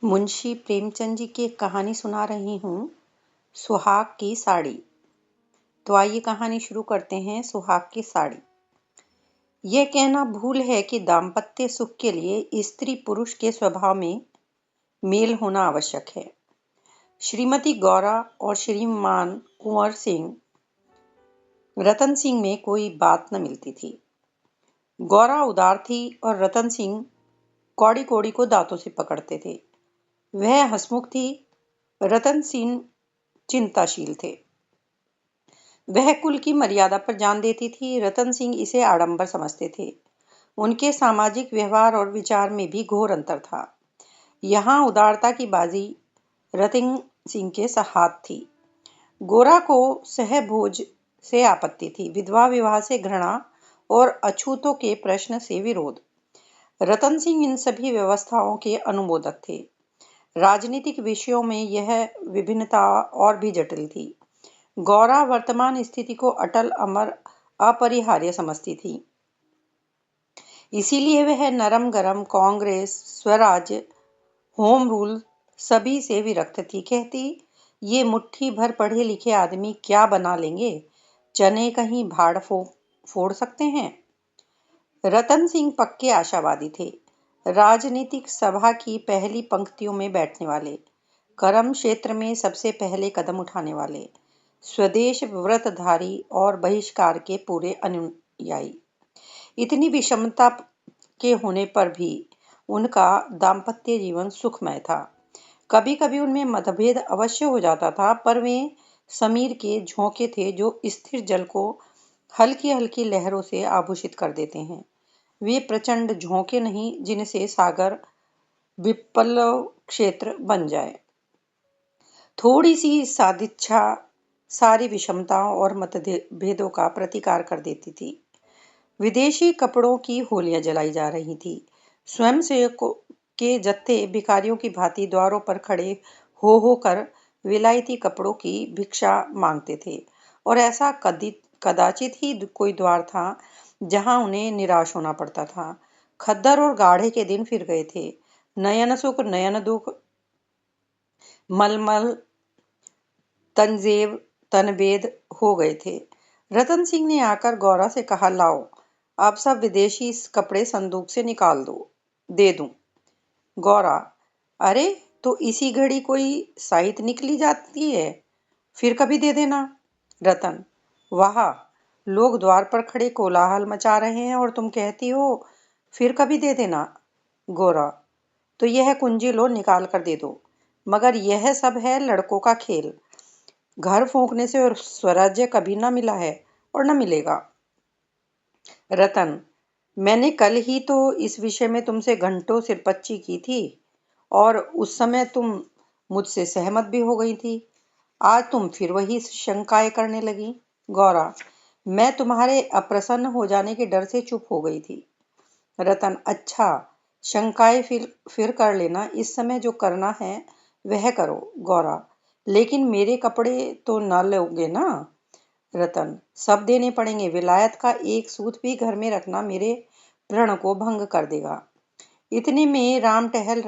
मुंशी प्रेमचंद जी की एक कहानी सुना रही हूँ, सुहाग की साड़ी। तो आइए कहानी शुरू करते हैं। सुहाग की साड़ी। यह कहना भूल है कि दाम्पत्य सुख के लिए स्त्री पुरुष के स्वभाव में मेल होना आवश्यक है। श्रीमती गौरा और श्रीमान कुंवर सिंह रतन सिंह में कोई बात न मिलती थी। गौरा उदार थी और रतन सिंह कौड़ी कौड़ी को दांतों से पकड़ते थे। वह हंसमुख थी, रतन सिंह चिंताशील थे। वह कुल की मर्यादा पर जान देती थी, रतन सिंह इसे आडंबर समझते थे। उनके सामाजिक व्यवहार और विचार में भी घोर अंतर था। यहाँ उदारता की बाजी रतन सिंह के हाथ थी। गोरा को सहभोज से आपत्ति थी, विधवा विवाह से घृणा और अछूतों के प्रश्न से विरोध। रतन सिंह इन सभी व्यवस्थाओं के अनुमोदक थे। राजनीतिक विषयों में यह विभिन्नता और भी जटिल थी। गौरा वर्तमान स्थिति को अटल, अमर, अपरिहार्य समझती थी। इसीलिए वह नरम गरम कांग्रेस, स्वराज्य, होम रूल सभी से विरक्त थी। कहती, ये मुट्ठी भर पढ़े लिखे आदमी क्या बना लेंगे, चने कहीं भाड़ फोड़ सकते हैं। रतन सिंह पक्के आशावादी थे, राजनीतिक सभा की पहली पंक्तियों में बैठने वाले, कर्म क्षेत्र में सबसे पहले कदम उठाने वाले, स्वदेश व्रतधारी और बहिष्कार के पूरे अनुयायी। इतनी विषमता के होने पर भी उनका दाम्पत्य जीवन सुखमय था। कभी कभी उनमें मतभेद अवश्य हो जाता था, पर वे समीर के झोंके थे जो स्थिर जल को हल्की हल्की लहरों से आभूषित कर देते हैं। वे प्रचंड झोंके नहीं जिनसे सागर विप्लव क्षेत्र बन जाए। थोड़ी सी सादिच्छा सारी विषमताओं और मतभेदों का प्रतिकार कर देती थी। विदेशी कपड़ों की होलियां जलाई जा रही थी। स्वयंसेवकों के जत्थे भिखारियों की भांति द्वारों पर खड़े हो कर विलायती कपड़ों की भिक्षा मांगते थे, और ऐसा कदाचित ही कोई द्वार था जहां उन्हें निराश होना पड़ता था। खद्दर और गाढ़े के दिन फिर गए थे। नयन सुख नयन दुख, मलमल तंजेब तनबेद हो गए थे। रतन सिंह ने आकर गौरा से कहा, लाओ अब सब विदेशी कपड़े संदूक से निकाल दो, दे दूं। गौरा, अरे तो इसी घड़ी कोई साइत निकली जाती है, फिर कभी दे देना। रतन, वाह, लोग द्वार पर खड़े कोलाहल मचा रहे हैं और तुम कहती हो फिर कभी दे देना। गोरा, तो यह कुंजी लो, निकाल कर दे दो। मगर यह सब है लड़कों का खेल। घर फूंकने से और स्वराज्य कभी न मिला है और न मिलेगा। रतन, मैंने कल ही तो इस विषय में तुमसे घंटों सिरपच्ची की थी और उस समय तुम मुझसे सहमत भी हो गई थी। आज तुम फिर वही शंकाएं करने लगी। गौरा, मैं तुम्हारे अप्रसन्न हो जाने के डर से चुप हो गई थी। रतन, अच्छा, शंकाएं फिर कर लेना, इस समय जो करना है वह करो। गौरा, लेकिन मेरे कपड़े तो न लोगे ना। रतन, सब देने पड़ेंगे। विलायत का एक सूत भी घर में रखना मेरे प्रण को भंग कर देगा। इतने में राम टहल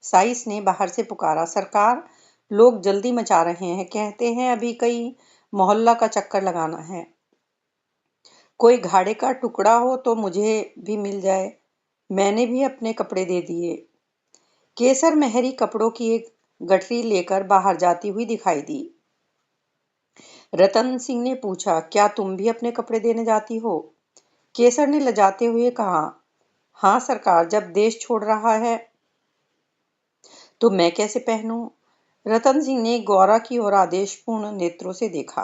साइस ने बाहर से पुकारा, सरकार, लोग जल्दी मचा रहे हैं, कहते हैं अभी कई मोहल्ला का चक्कर लगाना है। कोई घाड़े का टुकड़ा हो तो मुझे भी मिल जाए। मैंने भी अपने कपड़े दे दिए। केसर मेहरी कपड़ों की एक गठरी लेकर बाहर जाती हुई दिखाई दी। रतन सिंह ने पूछा, क्या तुम भी अपने कपड़े देने जाती हो? केसर ने लजाते हुए कहा, हाँ सरकार, जब देश छोड़ रहा है तो मैं कैसे पहनूं? रतन सिंह ने गौरा की ओर आदेशपूर्ण नेत्रों से देखा।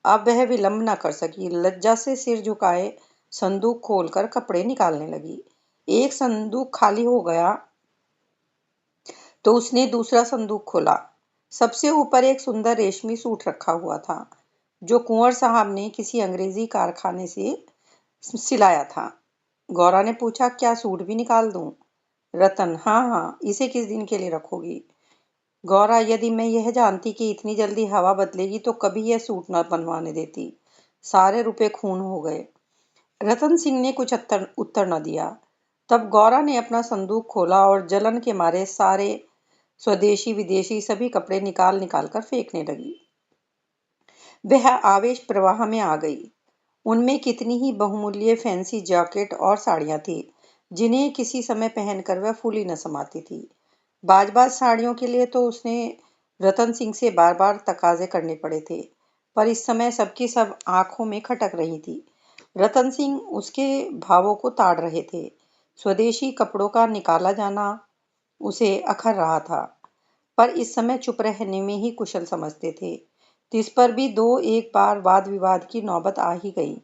अब वह विलंब न कर सकी। लज्जा से सिर झुकाए संदूक खोलकर कपड़े निकालने लगी। एक संदूक खाली हो गया तो उसने दूसरा संदूक खोला। सबसे ऊपर एक सुंदर रेशमी सूट रखा हुआ था, जो कुंवर साहब ने किसी अंग्रेजी कारखाने से सिलाया था। गौरा ने पूछा, क्या सूट भी निकाल दूं? रतन, हाँ हाँ, इसे किस दिन के लिए रखोगी? गौरा, यदि मैं यह जानती कि इतनी जल्दी हवा बदलेगी तो कभी यह सूट न बनवाने देती। सारे रुपए खून हो गए। रतन सिंह ने कुछ उत्तर न दिया। तब गौरा ने अपना संदूक खोला और जलन के मारे सारे स्वदेशी विदेशी सभी कपड़े निकाल निकाल कर फेंकने लगी। वह आवेश प्रवाह में आ गई। उनमें कितनी ही बहुमूल्य फैंसी जैकेट और साड़ियां थी जिन्हें किसी समय पहनकर वह फूली न समाती थी। बाज साड़ियों के लिए तो उसने रतन सिंह से बार बार तकाजे करने पड़े थे, पर इस समय सबकी सब आंखों में खटक रही थी। रतन सिंह उसके भावों को ताड़ रहे थे। स्वदेशी कपड़ों का निकाला जाना उसे अखर रहा था, पर इस समय चुप रहने में ही कुशल समझते थे। तिस पर भी दो एक बार वाद विवाद की नौबत आ ही गई।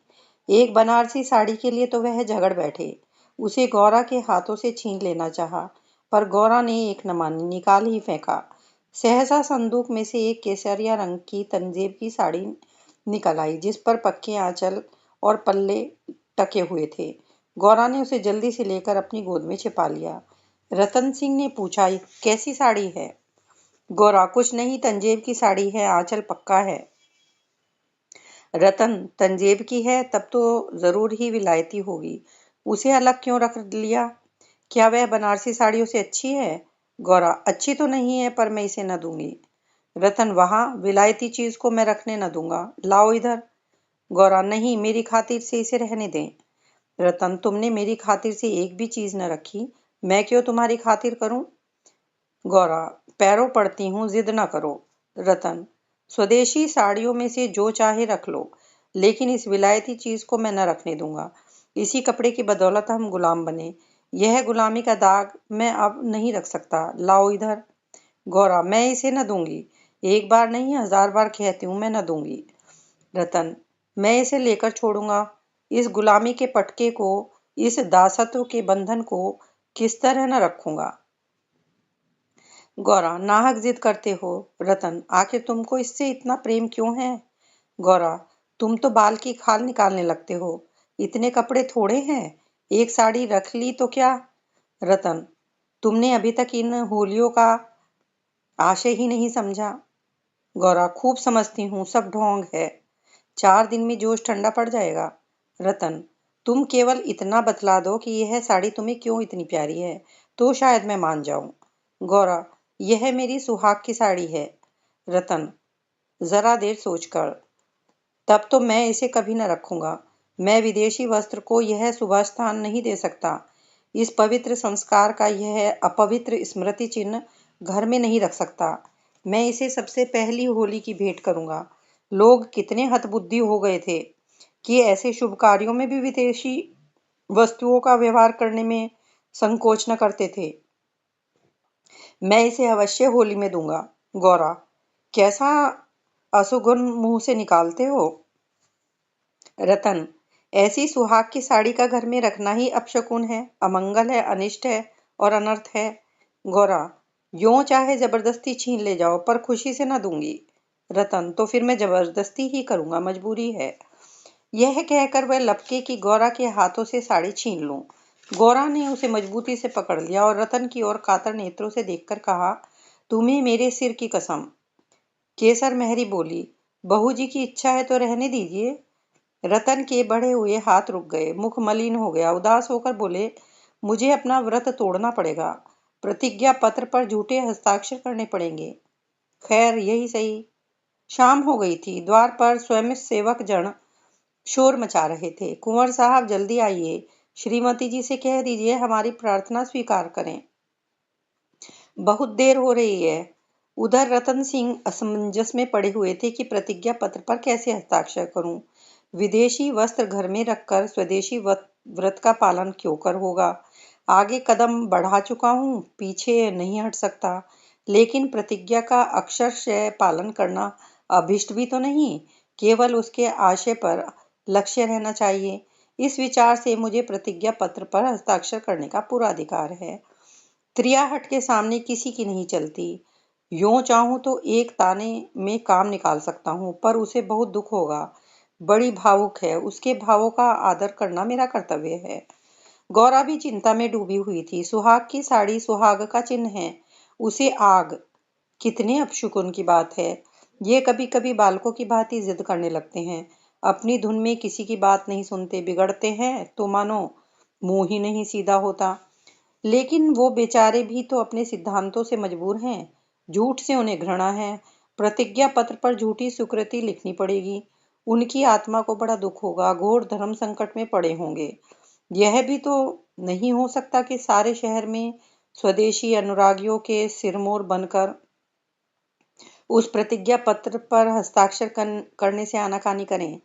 एक बनारसी साड़ी के लिए तो वह झगड़ बैठे। उसे गौरा के हाथों से छीन लेना चाहा, पर गौरा ने एक न मानी, निकाल ही फेंका। सहसा संदूक में से एक केसरिया रंग की तंजेब की साड़ी निकल आई, जिस पर पक्के आंचल और पल्ले टके हुए थे। गौरा ने उसे जल्दी से लेकर अपनी गोद में छिपा लिया। रतन सिंह ने पूछा, कैसी साड़ी है? गौरा, कुछ नहीं, तंजेब की साड़ी है, आंचल पक्का है। रतन, तंजेब की है तब तो जरूर ही विलायती होगी, उसे अलग क्यों रख लिया? क्या वह बनारसी साड़ियों से अच्छी है? गौरा, अच्छी तो नहीं है, पर मैं इसे न दूंगी। रतन, वहां विलायती चीज को मैं रखने न दूंगा, लाओ इधर। गौरा, नहीं, मेरी खातिर से इसे रहने दें। रतन, तुमने मेरी खातिर से एक भी चीज न रखी, मैं क्यों तुम्हारी खातिर करूं? गौरा, पैरों पड़ती हूँ, जिद न करो। रतन, स्वदेशी साड़ियों में से जो चाहे रख लो, लेकिन इस विलायती चीज को मैं न रखने दूंगा। इसी कपड़े की बदौलत हम गुलाम बने, यह गुलामी का दाग मैं अब नहीं रख सकता, लाओ इधर। गौरा, मैं इसे न दूंगी, एक बार नहीं 1000 बार कहती हूँ, मैं न दूंगी। रतन, मैं इसे लेकर छोड़ूंगा, इस गुलामी के पटके को, इस दासत्व के बंधन को किस तरह न रखूंगा? गौरा, नाहक जिद करते हो। रतन, आखिर तुमको इससे इतना प्रेम क्यों है? गौरा, तुम तो बाल की खाल निकालने लगते हो, इतने कपड़े थोड़े हैं, एक साड़ी रख ली तो क्या? रतन, तुमने अभी तक इन होलियों का आशय ही नहीं समझा। गौरा, खूब समझती हूँ, सब ढोंग है, 4 दिन में जोश ठंडा पड़ जाएगा। रतन, तुम केवल इतना बतला दो कि यह साड़ी तुम्हें क्यों इतनी प्यारी है, तो शायद मैं मान जाऊं। गौरा, यह मेरी सुहाग की साड़ी है। रतन, जरा देर सोचकर, तब तो मैं इसे कभी न रखूंगा। मैं विदेशी वस्त्र को यह शुभ स्थान नहीं दे सकता। इस पवित्र संस्कार का यह अपवित्र स्मृति चिन्ह घर में नहीं रख सकता। मैं इसे सबसे पहली होली की भेंट करूंगा। लोग कितने हतबुद्धि हो गए थे कि ऐसे शुभ कार्यों में भी विदेशी वस्तुओं का व्यवहार करने में संकोच न करते थे। मैं इसे अवश्य होली में दूंगा। गौरा, कैसा असुगुन मुंह से निकालते हो? रतन, ऐसी सुहाग की साड़ी का घर में रखना ही अपशकुन है, अमंगल है, अनिष्ट है और अनर्थ है। गौरा, यों चाहे जबरदस्ती छीन ले जाओ, पर खुशी से न दूंगी। रतन, तो फिर मैं जबरदस्ती ही करूंगा, मजबूरी है। यह कहकर वह लपके कि गौरा के हाथों से साड़ी छीन लूं। गौरा ने उसे मजबूती से पकड़ लिया और रतन की ओर कातर नेत्रों से देखकर कहा, तुम्हें मेरे सिर की कसम। केसर मेहरी बोली, बहू जी की इच्छा है तो रहने दीजिए। रतन के बढ़े हुए हाथ रुक गए, मुख मलिन हो गया, उदास होकर बोले, मुझे अपना व्रत तोड़ना पड़ेगा, प्रतिज्ञा पत्र पर झूठे हस्ताक्षर करने पड़ेंगे। खैर, यही सही। शाम हो गई थी। द्वार पर स्वयं सेवक जन शोर मचा रहे थे, कुंवर साहब जल्दी आइए, श्रीमती जी से कह दीजिए हमारी प्रार्थना स्वीकार करें, बहुत देर हो रही है। उधर रतन सिंह असमंजस में पड़े हुए थे कि प्रतिज्ञा पत्र पर कैसे हस्ताक्षर करूं। विदेशी वस्त्र घर में रखकर स्वदेशी व्रत का पालन क्यों कर होगा। आगे कदम बढ़ा चुका हूं, पीछे नहीं हट सकता, लेकिन प्रतिज्ञा का अक्षरशः पालन करना अभिष्ट भी तो नहीं, केवल उसके आशय पर लक्ष्य रहना चाहिए। इस विचार से मुझे प्रतिज्ञा पत्र पर हस्ताक्षर करने का पूरा अधिकार है। त्रियाहट के सामने किसी की नहीं चलती। यों चाहूं तो एक ताने में काम निकाल सकता हूं, पर उसे बहुत दुख होगा। बड़ी भावुक है, उसके भावों का आदर करना मेरा कर्तव्य है। गौरा भी चिंता में डूबी हुई थी। सुहाग की साड़ी सुहाग का चिन्ह है, उसे आग, कितने अपशुकुन की बात है। ये कभी कभी बालकों की भांति जिद करने लगते हैं, अपनी धुन में किसी की बात नहीं सुनते, बिगड़ते हैं तो मानो मुंह ही नहीं सीधा होता। लेकिन वो बेचारे भी तो अपने सिद्धांतों से मजबूर हैं। झूठ से उन्हें घृणा है। प्रतिज्ञा पत्र पर झूठी स्वीकृति लिखनी पड़ेगी। उनकी आत्मा को बड़ा दुख होगा, घोर धर्म संकट में पड़े होंगे। यह भी तो नहीं हो सकता कि सारे शहर में स्वदेशी अनुरागियों के सिरमौर बनकर उस प्रतिज्ञा पत्र पर हस्ताक्षर करने से आनाकानी करें।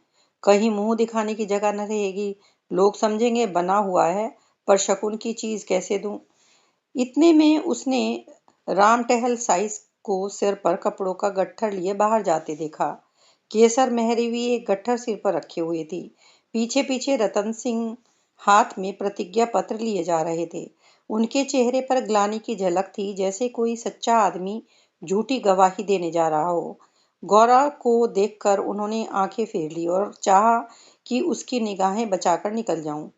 कहीं मुंह दिखाने की जगह न रहेगी। लोग समझेंगे बना हुआ है, पर शकुन की चीज कैसे दूं। इतने में उसने राम टहल साइस को सिर पर कपड़ों का गट्ठर लिए बाहर जाते देखा। केसर मेहरी भी एक गट्ठर सिर पर रखे हुए थी। पीछे पीछे रतन सिंह हाथ में प्रतिज्ञा पत्र लिए जा रहे थे। उनके चेहरे पर ग्लानि की झलक थी, जैसे कोई सच्चा आदमी झूठी गवाही देने जा रहा हो। गौरा को देखकर उन्होंने आंखें फेर ली और चाहा कि उसकी निगाहें बचाकर निकल जाऊं।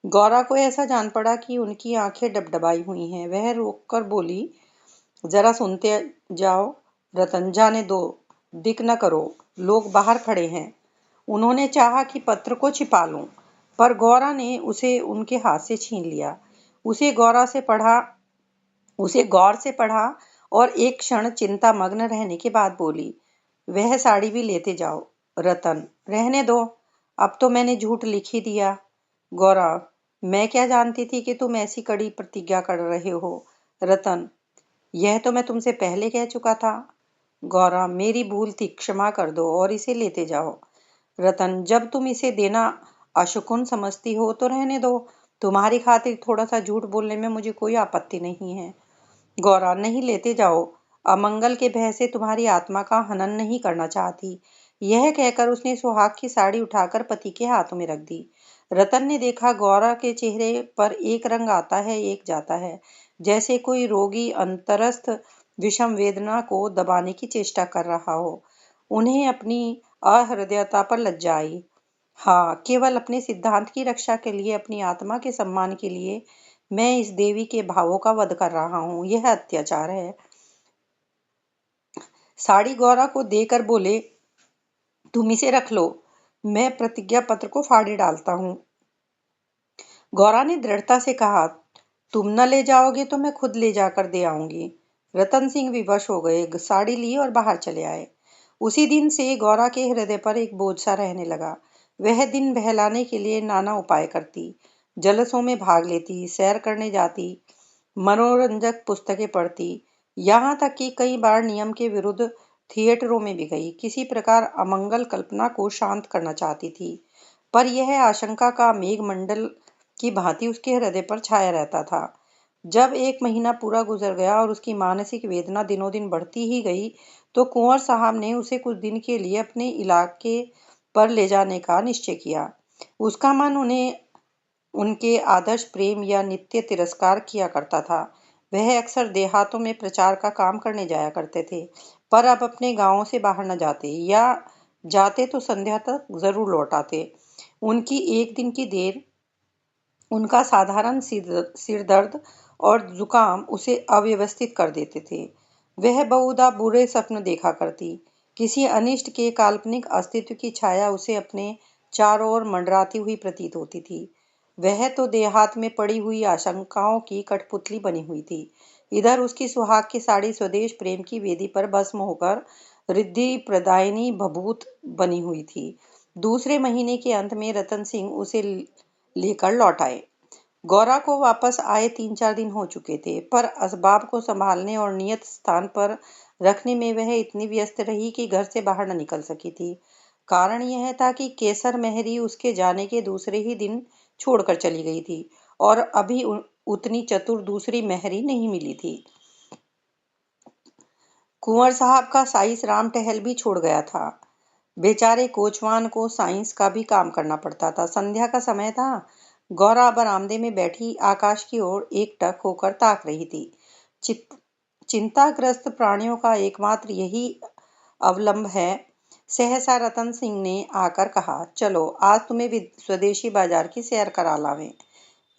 गौरा को ऐसा जान पड़ा कि उनकी आंखें डबडबाई हुई हैं। वह रोककर बोली, जरा सुनते जाओ रतन, जाने दो, दिक न करो, लोग बाहर खड़े हैं। उन्होंने चाहा कि पत्र को छिपा लूं, पर गौरा ने उसे उनके हाथ से छीन लिया। उसे गौर से पढ़ा और एक क्षण चिंता मग्न रहने के बाद बोली, वह साड़ी भी लेते जाओ। रतन, रहने दो, अब तो मैंने झूठ लिख ही दिया। गौरा, मैं क्या जानती थी कि तुम ऐसी कड़ी प्रतिज्ञा कर रहे हो। रतन, यह तो मैं तुमसे पहले कह चुका था। गौरा, मेरी भूल थी, क्षमा कर दो और इसे लेते जाओ। रतन, जब तुम इसे देना अशुकुन समझती हो तो रहने दो। तुम्हारी खातिर थोड़ा सा झूठ बोलने में मुझे कोई आपत्ति नहीं है। गौरा, नहीं, लेते जाओ। अमंगल के भय से तुम्हारी आत्मा का हनन नहीं करना चाहती। यह कहकर उसने सुहाग की साड़ी उठाकर पति के हाथों में रख दी। रतन ने देखा गौरा के चेहरे पर एक रंग आता है, एक जाता है, जैसे कोई रोगी अंतरस्थ विषम वेदना को दबाने की चेष्टा कर रहा हो। उन्हें अपनी अहृदयता पर लज्जा आई। हाँ, केवल अपने सिद्धांत की रक्षा के लिए, अपनी आत्मा के सम्मान के लिए मैं इस देवी के भावों का वध कर रहा हूँ। यह अत्याचार है। साड़ी गौरा को देकर बोले, तुम इसे रख लो, मैं प्रतिज्ञा पत्र को फाड़े डालता हूँ। गौरा ने दृढ़ता से कहा, तुम न ले जाओगे तो मैं खुद ले जाकर दे आऊंगी। रतन सिंह विवश हो गए, साड़ी ली और बाहर चले आए। उसी दिन से गौरा के हृदय पर एक बोझ सा रहने लगा। वह दिन बहलाने के लिए नाना उपाय करती, जलसों में भाग लेती, सैर करने जाती, मनोरंजक पुस्तकें पढ़ती, यहाँ तक कि कई बार नियम के विरुद्ध थिएटरों में भी गई। किसी प्रकार अमंगल कल्पना को शांत करना चाहती थी, पर यह आशंका का मेघमंडल की भांति उसके हृदय पर छाया रहता था। जब एक महीना पूरा गुजर गया और उसकी मानसिक वेदना दिनों दिन बढ़ती ही गई, तो कुंवर साहब ने उसे कुछ दिन के लिए अपने इलाके पर ले जाने का निश्चय किया। उसका मन उन्हें उनके आदर्श प्रेम या नित्य तिरस्कार किया करता था। वह अक्सर देहातों में प्रचार का काम करने जाया करते थे, पर अब अपने गांवों से बाहर न जाते, या जाते तो संध्या तक जरूर लौट आते। उनकी एक दिन की देर, उनका साधारण सिर दर्द और जुकाम उसे अव्यवस्थित कर देते थे। वह बहुधा बुरे स्वप्न देखा करती। किसी अनिष्ट के काल्पनिक अस्तित्व की छाया उसे अपने चारों ओर मंडराती हुई प्रतीत होती थी। वह तो देहात में पड़ी हुई आशंकाओं की कठपुतली बनी हुई थी। इधर उसकी सुहाग की साड़ी स्वदेश प्रेम की वेदी पर भस्म होकर रिद्धि प्रदायिनी भभूत बनी हुई थी। दूसरे महीने के अंत में रतन सिंह उसे लेकर लौट आए। गौरा को वापस आए 3-4 दिन हो चुके थे, पर असबाब को संभालने और नियत स्थान पर रखने में वह इतनी व्यस्त रही कि घर से बाहर न निकल सकी थी। कारण यह था कि केसर मेहरी उसके जाने के दूसरे ही दिन छोड़कर चली गई थी और अभी उतनी चतुर दूसरी मेहरी नहीं मिली थी। कुंवर साहब का साइस राम टहल भी छोड़ गया था। बेचारे कोचवान को साइंस का भी काम करना पड़ता था। संध्या का समय था। गौरा बरामदे में बैठी आकाश की ओर एकटक होकर ताक रही थी। चिंताग्रस्त प्राणियों का एकमात्र यही अवलंब है। सहसा रतन सिंह ने आकर कहा, चलो आज तुम्हें स्वदेशी बाजार की सैर करा लावें।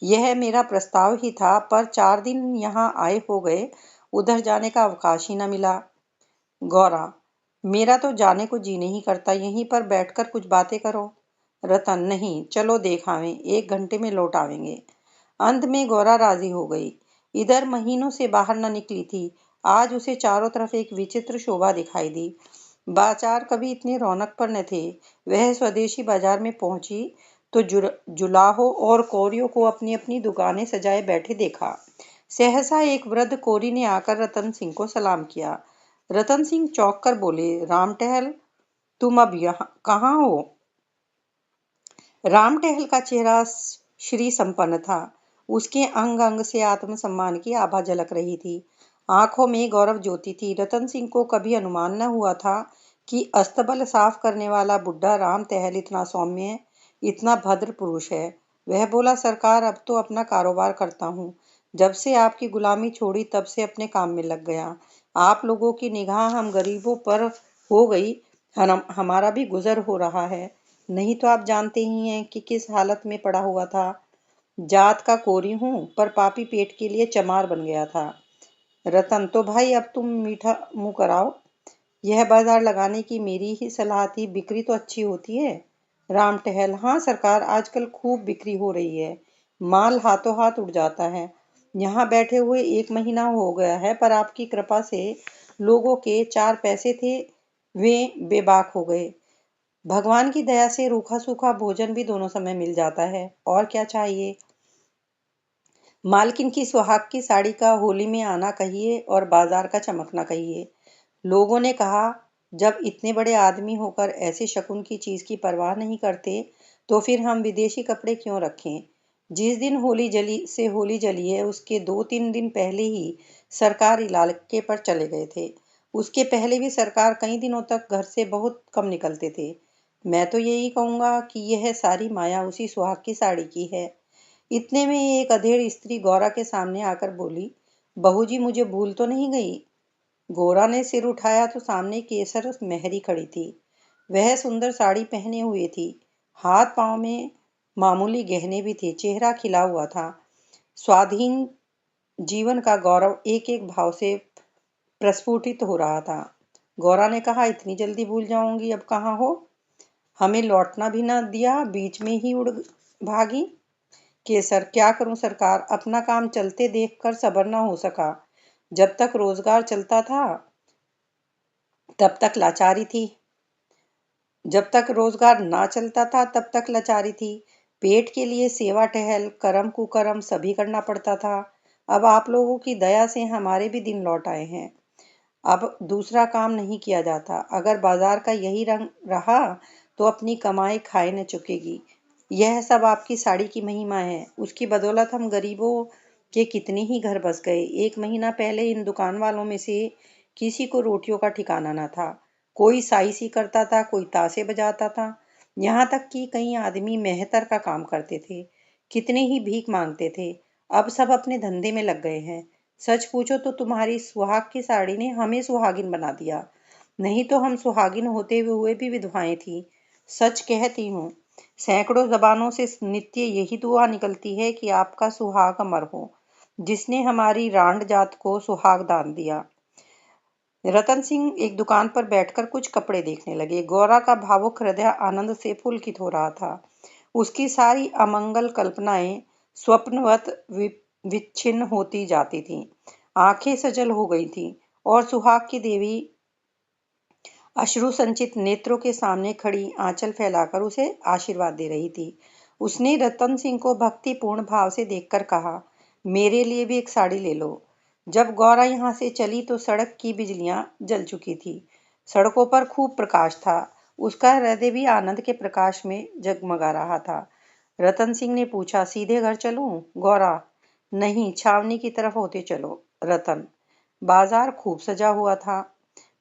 यह मेरा प्रस्ताव ही था, पर 4 दिन यहाँ आए हो गए, उधर जाने का अवकाश ही न मिला। गौरा, मेरा तो जाने को जी नहीं करता, यहीं पर बैठकर कुछ बातें करो। रतन, नहीं, चलो देख आवें, 1 घंटे में लौट आवेंगे। अंत में गौरा राजी हो गई। इधर महीनों से बाहर न निकली थी, आज उसे चारों तरफ एक विचित्र शोभा दिखाई दी। बाजार कभी इतने रौनक पर न थे। वह स्वदेशी बाजार में पहुंची तो जुलाहों और कोरियों को अपनी अपनी दुकानें सजाए बैठे देखा। सहसा एक वृद्ध कोरी ने आकर रतन सिंह को सलाम किया। रतन सिंह चौंक कर बोले, राम टहल, तुम अब यहाँ कहाँ हो? राम टहल का चेहरा श्री संपन्न था। उसके अंग अंग से आत्मसम्मान की आभा झलक रही थी। आंखों में गौरव ज्योति थी। रतन सिंह को कभी अनुमान न हुआ था कि अस्तबल साफ करने वाला बुढ़ा राम टहल इतना सौम्य, इतना भद्र पुरुष है। वह बोला, सरकार, अब तो अपना कारोबार करता हूँ। जब से आपकी गुलामी छोड़ी तब से अपने काम में लग गया। आप लोगों की निगाह हम गरीबों पर हो गई, हमारा भी गुजर हो रहा है। नहीं तो आप जानते ही हैं कि किस हालत में पड़ा हुआ था। जात का कोरी हूँ, पर पापी पेट के लिए चमार बन गया था। रतन, तो भाई अब तुम मीठा मुंह कराओ। यह बाजार लगाने की मेरी ही सलाह थी, बिक्री तो अच्छी होती है। राम टहल, हाँ सरकार, आजकल खूब बिक्री हो रही है। माल हाथों हाथ उड़ जाता है। यहाँ बैठे हुए 1 महीना हो गया है, पर आपकी कृपा से लोगों के 4 पैसे थे, वे बेबाक हो गए। भगवान की दया से रूखा सूखा भोजन भी दोनों समय मिल जाता है, और क्या चाहिए। मालकिन की सुहाग की साड़ी का होली में आना कहिए और बाजार का चमकना कहिए। लोगों ने कहा, जब इतने बड़े आदमी होकर ऐसे शकुन की चीज की परवाह नहीं करते तो फिर हम विदेशी कपड़े क्यों रखें। जिस दिन होली जली है उसके 2-3 दिन पहले ही सरकार इलाके पर चले गए थे। उसके पहले भी सरकार कई दिनों तक घर से बहुत कम निकलते थे। मैं तो यही कहूंगा कि यह सारी माया उसी सुहाग की साड़ी की है। इतने में एक अधेड़ स्त्री गौरा के सामने आकर बोली, बहू जी, मुझे भूल तो नहीं गई। गोरा ने सिर उठाया तो सामने केसर मेहरी खड़ी थी। वह सुंदर साड़ी पहने हुए थी। हाथ पांव में मामूली गहने भी थे। चेहरा खिला हुआ था। स्वाधीन जीवन का गौरव एक एक भाव से प्रस्फुटित हो रहा था। गौरा ने कहा, इतनी जल्दी भूल जाऊंगी, अब कहाँ हो? हमें लौटना भी न दिया, बीच में ही उड़ भागी। केसर, क्या करूं सरकार, अपना काम चलते देखकर सब्र न हो सका। जब तक रोजगार चलता था तब तक लाचारी थी। जब तक रोजगार ना चलता था तब तक लाचारी थी। पेट के लिए सेवा टहल, कर्म कुकर्म सभी करना पड़ता था। अब आप लोगों की दया से हमारे भी दिन लौट आए हैं। अब दूसरा काम नहीं किया जाता। अगर बाजार का यही रंग रहा तो अपनी कमाई खाए न चुकेगी। यह सब आपकी साड़ी की महिमा है। उसकी बदौलत हम गरीबों के कितने ही घर बस गए। 1 महीना पहले इन दुकान वालों में से किसी को रोटियों का ठिकाना न था। कोई साइसी करता था, कोई ताशे बजाता था, यहाँ तक कि कई आदमी मेहतर का काम करते थे। कितने ही भीख मांगते थे। अब सब अपने धंधे में लग गए हैं। सच पूछो तो तुम्हारी सुहाग की साड़ी ने हमें सुहागिन बना दिया। नहीं तो हम सुहागिन होते हुए भी विधवाएं थी। सच कहती हूँ। सैकड़ों जबानों से नित्य यही दुआ निकलती है कि आपका सुहाग अमर हो, जिसने हमारी रांड जात को सुहाग दान दिया। रतन सिंह एक दुकान पर बैठकर कुछ कपड़े देखने लगे। गौरा का भावुक हृदय आनंद से पुलकित हो रहा था। उसकी सारी अमंगल कल्पनाएं स्वप्नवत विच्छिन्न होती जाती थीं। आंखें सजल हो गई थीं और सुहाग की देवी अश्रु संचित नेत्रों के सामने खड़ी आंचल फैलाकर उसे आशीर्वाद दे रही थी। उसने रतन सिंह को भक्तिपूर्ण भाव से देखकर कहा, मेरे लिए भी एक साड़ी ले लो। जब गौरा यहाँ से चली तो सड़क की बिजलियां जल चुकी थी। सड़कों पर खूब प्रकाश था। उसका हृदय भी आनंद के प्रकाश में जगमगा रहा था। रतन सिंह ने पूछा, सीधे घर चलूं? गौरा, नहीं, छावनी की तरफ होते चलो। रतन, बाजार खूब सजा हुआ था।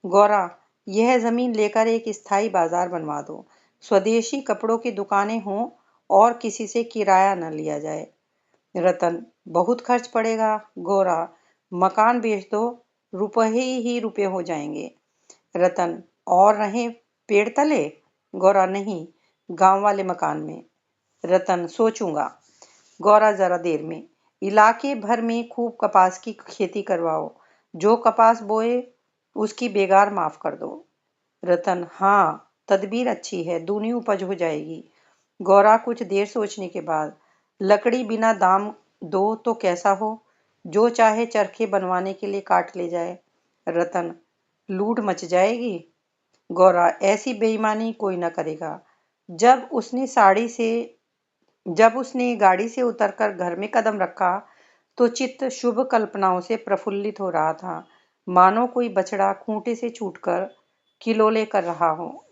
गौरा, यह जमीन लेकर एक स्थायी बाजार बनवा दो। स्वदेशी कपड़ों की दुकानें हों और किसी से किराया न लिया जाए। रतन, बहुत खर्च पड़ेगा। गौरा, मकान बेच दो, रुपए ही रुपए हो जाएंगे। रतन, और रहें पेड़ तले? गौरा, नहीं, गांव वाले मकान में। रतन, सोचूंगा। गौरा, जरा देर में। इलाके भर में खूब कपास की खेती करवाओ। जो कपास बोए उसकी बेगार माफ कर दो। रतन, हाँ, तदबीर अच्छी है, दूनी उपज हो जाएगी। गौरा कुछ देर सोचने के बाद, लकड़ी बिना दाम दो तो कैसा हो, जो चाहे चरखे बनवाने के लिए काट ले जाए। रतन, लूट मच जाएगी। गौरा, ऐसी बेईमानी कोई न करेगा। जब उसने साड़ी से जब उसने गाड़ी से उतरकर घर में कदम रखा तो चित्त शुभ कल्पनाओं से प्रफुल्लित हो रहा था, मानो कोई बछड़ा खूंटे से छूटकर किलोले कर रहा हो।